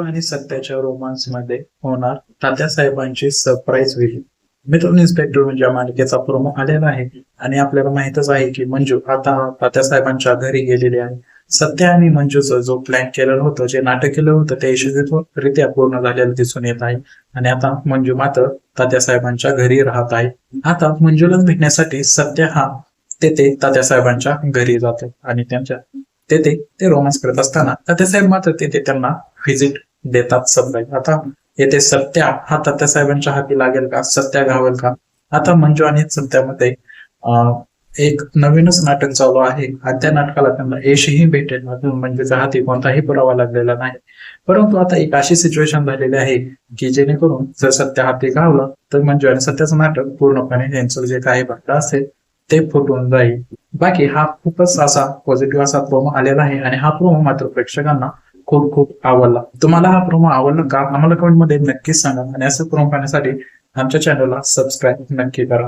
आणि सत्याच्या रोमांस मध्ये होणार तात्यासाहेबांची सरप्राईज व्हिजिट. मित्रांनो, इन्स्पेक्टर म्हणजे या मालिकेचा प्रोमो आलेला आहे आणि आपल्याला माहितच आहे की मंजू आता तात्यासाहेबांच्या घरी गेलेली आहे. सत्या आणि मंजूचं जो प्लॅन केलेलं होतं, जे नाटक केलं होतं, ते यशस्वीरित्या पूर्ण झालेलं दिसून येत आहे. आणि आता मंजू मात्र तात्यासाहेबांच्या घरी राहत आहे. आता मंजूला भेटण्यासाठी सत्या हा तेथे तात्यासाहेबांच्या घरी जातो आणि त्यांच्या तेथे ते रोमांस करत असताना तात्यासाहेब मात्र तेथे त्यांना व्हिजिट देतात. सरप्राईज. आता येथे सत्या हा तात्यासाहेबांच्या हाती लागेल का? सत्या घावेल का? आता मंजू आणि सत्यामध्ये एक नवीनच नाटक चालू आहे आणि त्या नाटकाला त्यांना यशही भेटेल. अजून मंजूच्या हाती कोणताही पुरावा लागलेला नाही, परंतु आता एक अशी सिच्युएशन झालेली आहे की जेणेकरून जर सत्या हाती घावलं तर मंजू आणि सत्याचं नाटक पूर्णपणे यांचं जे काही भाग असेल ते फुटून जाईल. बाकी हा खूपच असा पॉझिटिव्ह असा प्रोमो आलेला आहे आणि हा प्रोमो मात्र प्रेक्षकांना खूप खूप आवडला. तुम्हाला हा प्रोमो आवडला का? आम्हाला कमेंट मध्ये नक्कीच सांगा आणि असं प्रोमो पाहण्यासाठी आमच्या चॅनलला सबस्क्राईब नक्की करा.